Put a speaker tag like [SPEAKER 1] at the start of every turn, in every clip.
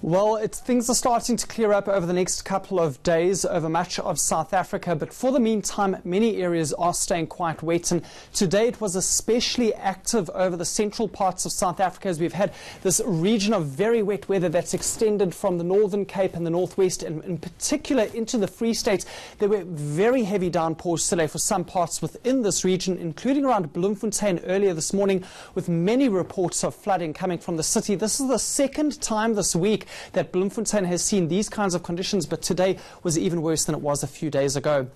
[SPEAKER 1] Well, things are starting to clear up over the next couple of days over much of South Africa, but for the meantime, many areas are staying quite wet, and today it was especially active over the central parts of South Africa as we've had this region of very wet weather that's extended from the Northern Cape and the Northwest, and in particular into the Free State. There were very heavy downpours today for some parts within this region, including around Bloemfontein earlier this morning, with many reports of flooding coming from the city. This is the second time this week that Bloemfontein has seen these kinds of conditions, but today was even worse than it was a few days ago.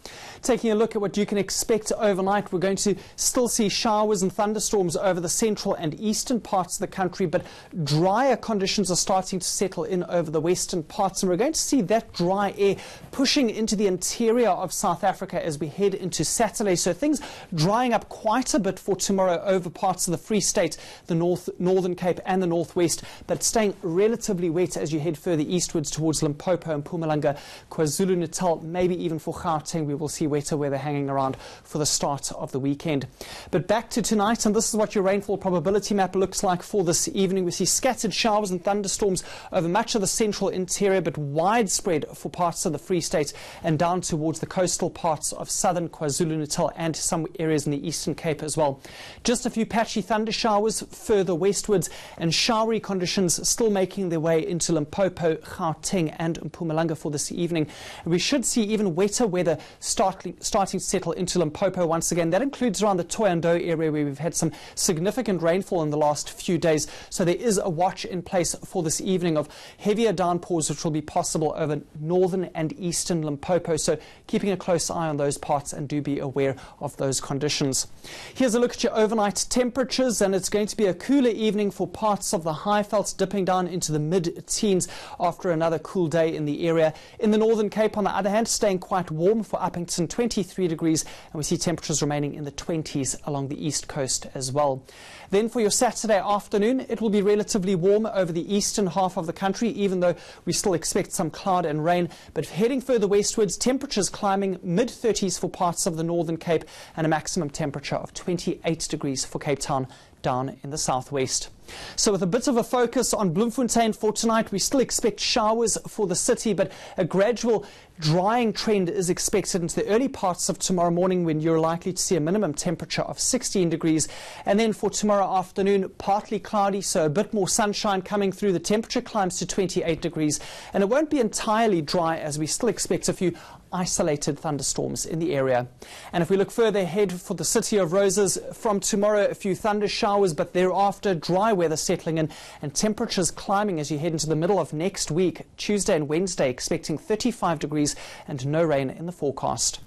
[SPEAKER 1] Taking a look at what you can expect overnight, we're going to still see showers and thunderstorms over the central and eastern parts of the country, but drier conditions are starting to settle in over the western parts, and we're going to see that dry air pushing into the interior of South Africa as we head into Saturday. So things drying up quite a bit for tomorrow over parts of the Free State, the Northern Cape and the Northwest, but staying relatively wet as you head further eastwards towards Limpopo and Mpumalanga, KwaZulu-Natal, maybe even for Gauteng. We will see wetter weather hanging around for the start of the weekend. But back to tonight, and this is what your rainfall probability map looks like for this evening. We see scattered showers and thunderstorms over much of the central interior, but widespread for parts of the Free State and down towards the coastal parts of southern KwaZulu-Natal and some areas in the Eastern Cape as well. Just a few patchy thunder showers further westwards, and showery conditions still making their way into Limpopo, Gauteng and Mpumalanga for this evening. And we should see even wetter weather starting to settle into Limpopo once again. That includes around the Thohoyandou area, where we've had some significant rainfall in the last few days. So there is a watch in place for this evening of heavier downpours, which will be possible over northern and eastern Limpopo. So keeping a close eye on those parts, and do be aware of those conditions. Here's a look at your overnight temperatures, and it's going to be a cooler evening for parts of the Highveld, dipping down into the mid-teens after another cool day in the area. In the Northern Cape, on the other hand, staying quite warm for Uppington, 23 degrees, and we see temperatures remaining in the 20s along the east coast as well. Then for your Saturday afternoon, it will be relatively warm over the eastern half of the country, even though we still expect some cloud and rain. But heading further westwards, temperatures climbing mid-30s for parts of the Northern Cape, and a maximum temperature of 28 degrees for Cape Town down in the southwest. So with a bit of a focus on Bloemfontein for tonight, we still expect showers for the city, but a gradual drying trend is expected into the early parts of tomorrow morning, when you're likely to see a minimum temperature of 16 degrees. And then for tomorrow afternoon, partly cloudy, so a bit more sunshine coming through. The temperature climbs to 28 degrees, and it won't be entirely dry, as we still expect a few isolated thunderstorms in the area. And if we look further ahead for the City of Roses, from tomorrow a few thunder showers, but thereafter dry weather settling in and temperatures climbing as you head into the middle of next week. Tuesday and Wednesday expecting 35 degrees and no rain in the forecast.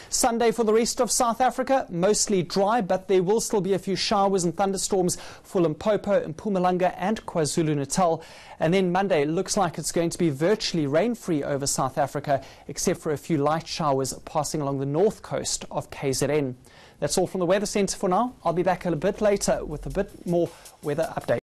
[SPEAKER 1] Sunday for the rest of South Africa, mostly dry, but there will still be a few showers and thunderstorms for Limpopo and Mpumalanga and KwaZulu-Natal. And then Monday looks like it's going to be virtually rain-free over South Africa, except for a few light showers passing along the north coast of KZN. That's all from the Weather Centre for now. I'll be back a bit later with a bit more weather update.